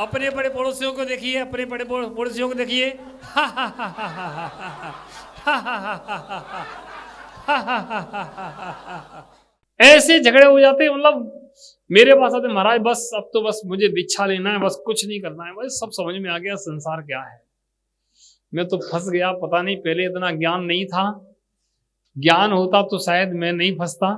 अपने बड़े पड़ोसियों को देखिए, अपने बड़े पड़ोसियों को देखिए, ऐसे झगड़े हो जाते हैं। मतलब मेरे पास आते, महाराज बस अब तो बस मुझे दीक्षा लेना है, बस कुछ नहीं करना है, बस सब समझ में आ गया संसार क्या है। मैं तो फंस गया, पता नहीं पहले इतना ज्ञान नहीं था, ज्ञान होता तो शायद मैं नहीं फंसता,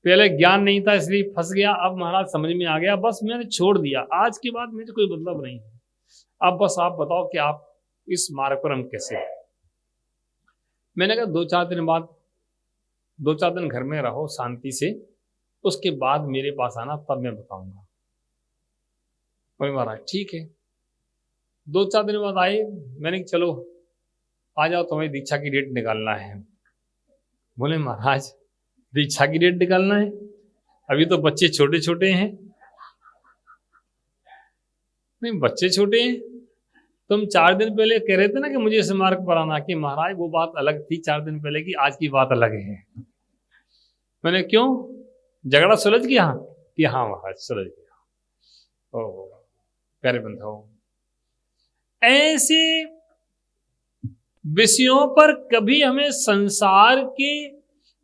पहले ज्ञान नहीं था इसलिए फंस गया। अब महाराज समझ में आ गया, बस मैंने छोड़ दिया, आज के बाद मुझे कोई मतलब नहीं है। अब बस आप बताओ कि आप इस मार्ग पर हम कैसे। मैंने कहा 2-4 दिन घर में रहो शांति से, उसके बाद मेरे पास आना, तब मैं बताऊंगा। बोले महाराज ठीक है। 2-4 दिन बाद आए, मैंने कहा चलो आ जाओ, तुम्हें दीक्षा की डेट निकालना है। बोले महाराज दीक्षा की डेट निकालना है, अभी तो बच्चे छोटे छोटे हैं। नहीं बच्चे छोटे हैं, तुम 4 दिन पहले कह रहे थे ना कि मुझे इस मार्ग पर आना, कि महाराज वो बात अलग थी 4 दिन पहले की, आज की बात अलग है। मैंने क्यों, झगड़ा सुलझ गया? कि हाँ महाराज सुलझ गया। ओ प्यारे बंधुओं, ऐसे विषयों पर कभी हमें संसार के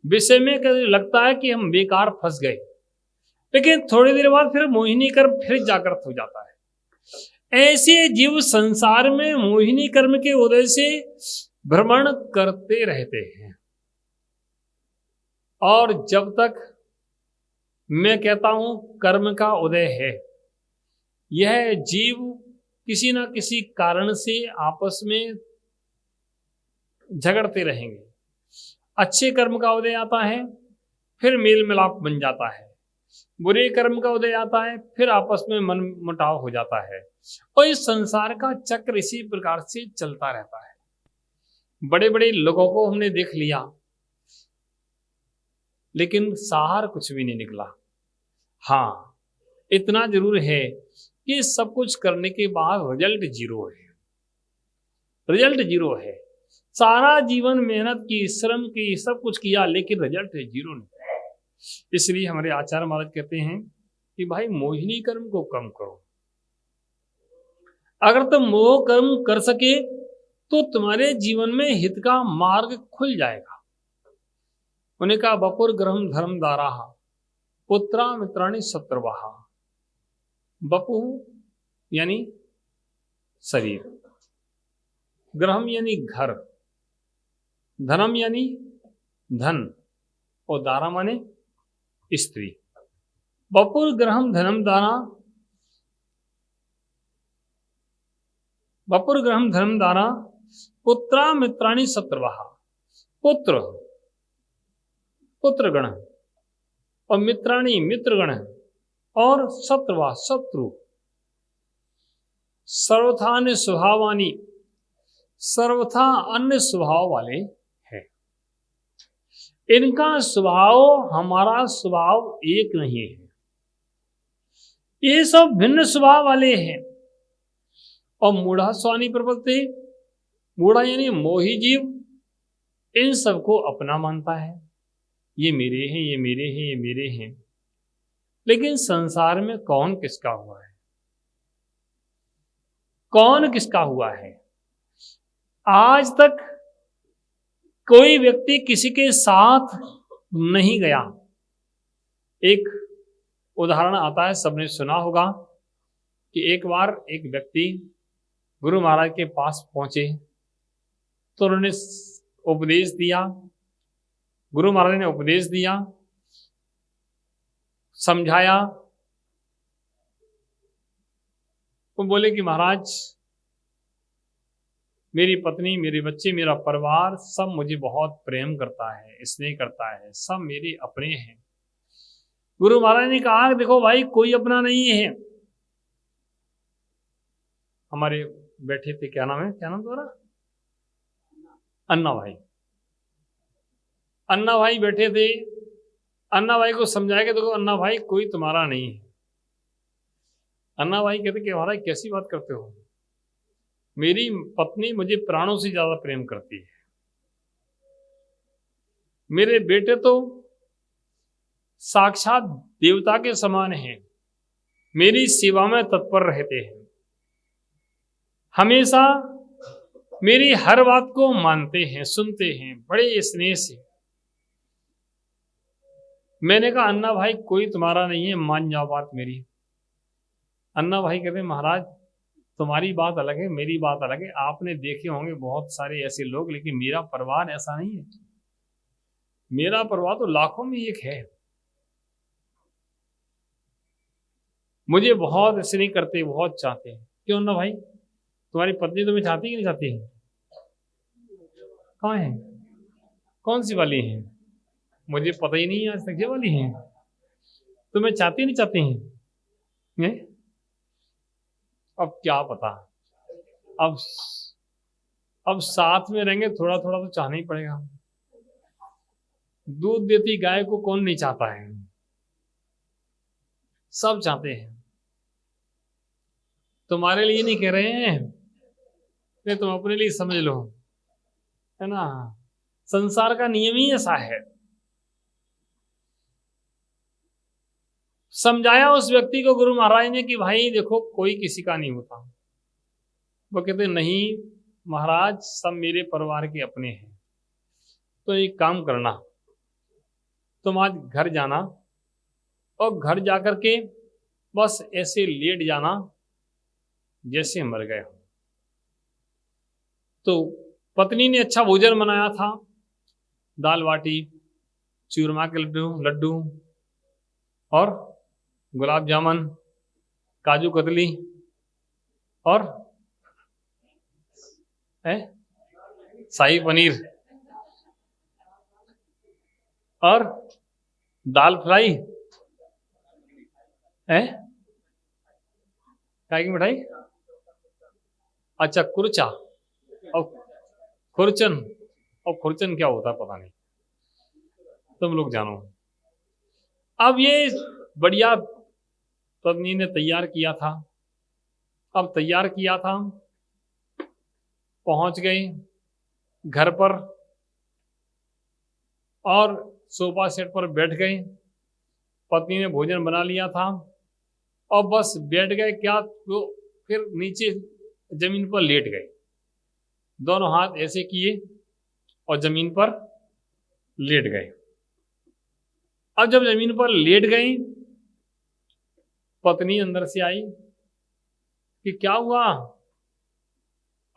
विषय में कभी लगता है कि हम बेकार फंस गए, लेकिन थोड़ी देर बाद फिर मोहिनी कर्म फिर जागृत हो जाता है। ऐसे जीव संसार में मोहिनी कर्म के उदय से भ्रमण करते रहते हैं, और जब तक मैं कहता हूं कर्म का उदय है, यह जीव किसी ना किसी कारण से आपस में झगड़ते रहेंगे। अच्छे कर्म का उदय आता है, फिर मेल मिलाप बन जाता है, बुरे कर्म का उदय आता है, फिर आपस में मन मुटाव हो जाता है, और इस संसार का चक्र इसी प्रकार से चलता रहता है। बड़े बड़े लोगों को हमने देख लिया, लेकिन सार कुछ भी नहीं निकला। हाँ इतना जरूर है कि सब कुछ करने के बाद रिजल्ट जीरो है, रिजल्ट जीरो है। सारा जीवन मेहनत की, श्रम की, सब कुछ किया, लेकिन रिजल्ट जीरो नहीं। इसलिए हमारे आचार्य महाराज कहते हैं कि भाई मोहिनी कर्म को कम करो। अगर तुम मोह कर्म कर सके तो तुम्हारे जीवन में हित का मार्ग खुल जाएगा। उन्हें कहा बपुर ग्रहम धर्म दारा पुत्रा मित्राणी शत्रुवाहा। बपु यानी शरीर, ग्रहम यानी घर, धनम यानी धन, और दारा माने स्त्री। बपुर ग्रहम धनम दारा, बपुर ग्रहम धनम दारा पुत्रा मित्राणी शत्रुवाहा। पुत्र पुत्रगण, और मित्राणी मित्रगण, और शत्रुवा शत्रु। सर्वथा अन्य स्वभावानी, सर्वथा अन्य स्वभाव वाले हैं। इनका स्वभाव हमारा स्वभाव एक नहीं है, ये सब भिन्न स्वभाव वाले हैं। और मूढ़ा स्वानी प्रपत्ति, मूढ़ा यानी मोही जीव, इन सबको अपना मानता है, ये मेरे हैं, ये मेरे हैं, ये मेरे हैं। लेकिन संसार में कौन किसका हुआ है? कौन किसका हुआ है? आज तक कोई व्यक्ति किसी के साथ नहीं गया। एक उदाहरण आता है, सबने सुना होगा कि एक बार एक व्यक्ति गुरु महाराज के पास पहुंचे तो उन्होंने उपदेश दिया, गुरु महाराज ने उपदेश दिया, समझाया। वो बोले कि महाराज मेरी पत्नी, मेरे बच्चे, मेरा परिवार सब मुझे बहुत प्रेम करता है, स्नेह करता है, सब मेरे अपने हैं। गुरु महाराज ने कहा देखो भाई कोई अपना नहीं है। हमारे बैठे थे, क्या नाम है, क्या नाम तुम्हारा? अन्ना भाई। अन्ना भाई बैठे थे, अन्ना भाई को समझाया कि देखो अन्ना भाई कोई तुम्हारा नहीं है। अन्ना भाई कहते कि महाराज कैसी बात करते हो, मेरी पत्नी मुझे प्राणों से ज्यादा प्रेम करती है, मेरे बेटे तो साक्षात देवता के समान हैं, मेरी सेवा में तत्पर रहते हैं, हमेशा मेरी हर बात को मानते हैं, सुनते हैं बड़े स्नेह से। मैंने कहा अन्ना भाई कोई तुम्हारा नहीं है, मान जाओ बात मेरी। अन्ना भाई कहते महाराज तुम्हारी बात अलग है, मेरी बात अलग है। आपने देखे होंगे बहुत सारे ऐसे लोग, लेकिन मेरा परिवार ऐसा नहीं है। मेरा परिवार तो लाखों में एक है। मुझे बहुत ऐसे नहीं करते, बहुत चाहते हैं। क्यों अन्ना भाई, तुम्हारी पत्नी तुम्हें चाहती कि नहीं चाहती है? कहाँ है? कौन सी वाली है? मुझे पता ही नहीं है आज तक ये वाली है। तुम्हें चाहती नहीं चाहती हैं? अब क्या पता। अब अब साथ में रहेंगे, थोड़ा थोड़ा तो चाहना ही पड़ेगा। दूध देती गाय को कौन नहीं चाहता है? सब चाहते हैं। तुम्हारे लिए नहीं कह रहे हैं, नहीं तुम अपने लिए समझ लो, है ना। संसार का नियम ही ऐसा है। समझाया उस व्यक्ति को गुरु महाराज ने कि भाई देखो कोई किसी का नहीं होता। वो कहते नहीं महाराज, सब मेरे परिवार के अपने हैं। तो एक काम करना, तुम आज घर जाना और घर जाकर के बस ऐसे लेट जाना जैसे मर गए हो। तो पत्नी ने अच्छा भोजन बनाया था, दाल बाटी, चूरमा के लड्डू और गुलाब जामुन, काजू कतली और शाही पनीर और दाल फ्राई है। काय की मिठाई? अच्छा कुरचा और खुरचन। और खुरचन क्या होता है पता नहीं, तुम लोग जानो। अब ये बढ़िया पत्नी ने तैयार किया था। अब तैयार किया था, पहुंच गए घर पर और सोफा सेट पर बैठ गए। पत्नी ने भोजन बना लिया था और बस बैठ गए क्या, तो फिर नीचे जमीन पर लेट गए। दोनों हाथ ऐसे किए और जमीन पर लेट गए। अब जब जमीन पर लेट गई, पत्नी अंदर से आई कि क्या हुआ।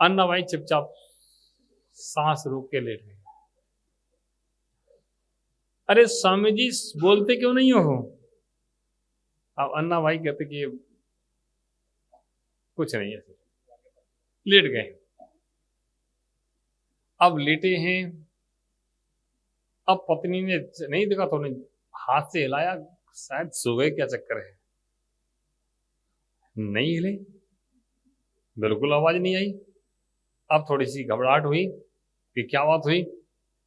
अन्ना भाई चुपचाप सांस रोक के लेट गए। अरे स्वामी जी बोलते क्यों नहीं हो? अब अन्ना भाई कहते कि कुछ नहीं है, लेट गए। अब लेटे हैं। अब पत्नी ने नहीं देखा तो उन्हें हाथ से हिलाया, शायद सो गए, क्या चक्कर है। नहीं हिले, बिल्कुल आवाज नहीं आई। अब थोड़ी सी घबराहट हुई कि क्या बात हुई,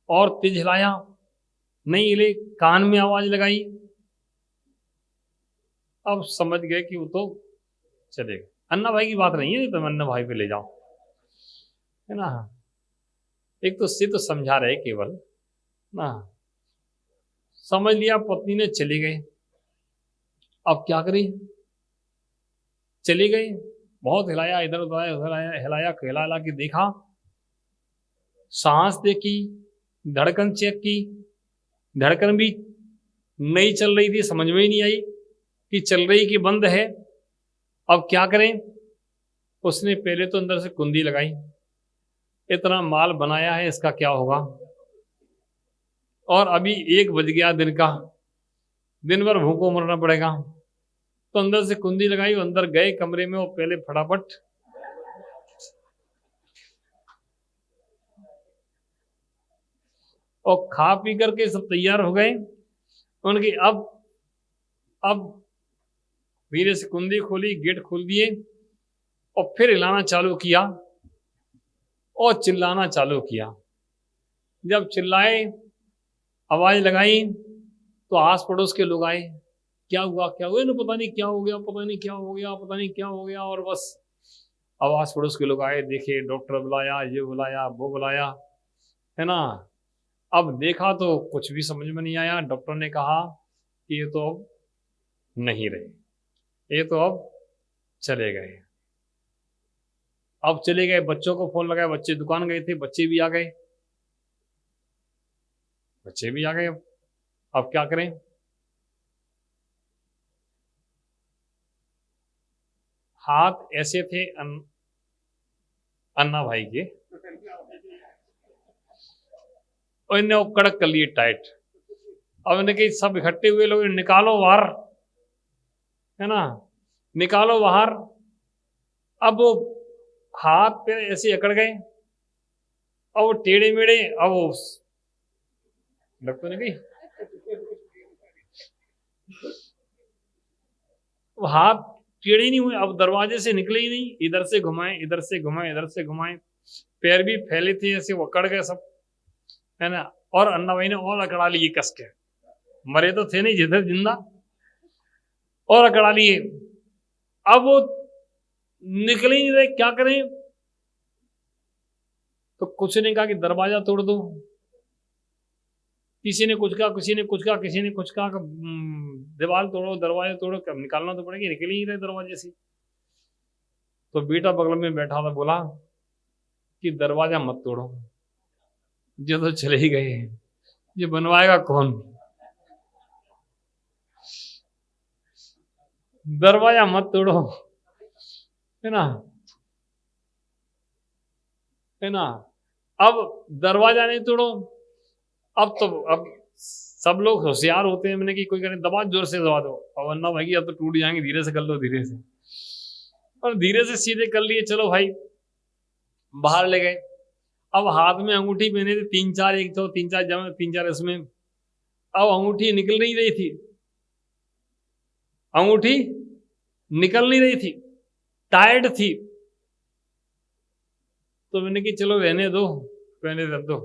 और तेज हिलाया, नहीं हिले। कान में आवाज लगाई, अब समझ गए कि वो तो चले गए। अन्ना भाई की बात नहीं है, तुम अन्ना भाई पे ले जाओ, है ना। एक तो सिद्ध समझा रहे केवल ना, समझ लिया। पत्नी ने चली गई। अब क्या करी, चली गई। बहुत हिलाया, इधर उधर हिलाया, हिलाया हिला के देखा, सांस देखी, धड़कन चेक की, धड़कन भी नहीं चल रही थी। समझ में ही नहीं आई कि चल रही कि बंद है। अब क्या करें। उसने पहले तो अंदर से कुंडी लगाई, इतना माल बनाया है इसका क्या होगा। और अभी 1 बज गया दिन का, दिन भर भूखों मरना पड़ेगा। तो अंदर से कुंडी लगाई, अंदर गए कमरे में। वो पहले फटाफट और खा पी करके सब तैयार हो गए उनकी। अब धीरे से कुंडी खोली, गेट खोल दिए और फिर हिलाना चालू किया और चिल्लाना चालू किया। जब चिल्लाए, आवाज लगाई, तो आस पड़ोस के लोग आए। क्या हुआ क्या हुआ, इन्हें पता नहीं क्या हो गया, पता नहीं क्या हो गया, पता नहीं क्या हो गया। और बस अब आस पड़ोस के लोग आए, देखे, डॉक्टर बुलाया, ये बुलाया, वो बुलाया, है ना। अब देखा तो कुछ भी समझ में नहीं आया। डॉक्टर ने कहा कि ये तो अब नहीं रहे, ये तो अब चले गए। अब चले गए, बच्चों को फोन लगाया, बच्चे दुकान गए थे, बच्चे भी आ गए, बच्चे भी आ गए। अब क्या करें? हाथ ऐसे थे अन्ना भाई के, और इन्हें वो कड़क कर लिए टाइट। अब इन्हें कही सब इकट्ठे हुए लोग, निकालो बाहर, है ना, निकालो बाहर। अब वो हाथ पैर ऐसे अकड़ गए, अब वो टेढ़े मेढ़े, अब वो लग तो नहीं गई, वो हाथ टेढ़े नहीं हुए, अब दरवाजे से निकले ही नहीं, इधर से घुमाए, इधर से घुमाए, इधर से घुमाए, पैर भी फैले थे ऐसे, वो अकड़ गए सब, है ना। और अन्ना भाई ने और अकड़ा लिए कस के, मरे तो थे नहीं, जिधर जिंदा, और अकड़ा लिए। अब वो निकले ही नहीं रहे, क्या करें? तो कुछ ने कहा कि दरवाजा तोड़ दो, किसी ने कुछ कहा, किसी ने कुछ कहा, किसी ने कुछ कहा, दीवार तोड़ो, दरवाजे तोड़ो, कब निकालना तो पड़ेगा, निकल ही नहीं रहे दरवाजे से। तो बेटा बगल में बैठा था, बोला कि दरवाजा मत तोड़ो, ये तो चले ही गए, ये बनवाएगा कौन? दरवाजा मत तोड़ो, है ना, है ना। अब दरवाजा नहीं तोड़ो, अब सब लोग होशियार होते हैं, मैंने कि कोई करे दबा, जोर से दबा दो, और वरना भाई अब तो टूट जाएंगे, धीरे से कर लो, धीरे से, और धीरे से सीधे कर लिए। चलो भाई बाहर ले गए। अब हाथ में अंगूठी पहने थे, तीन चार, एक तो तीन चार जमा, तीन चार इसमें, अब अंगूठी निकल नहीं रही थी, अंगूठी निकल नहीं रही थी, टाइट थी। तो मैंने कि चलो रहने दो, पहने दे दो,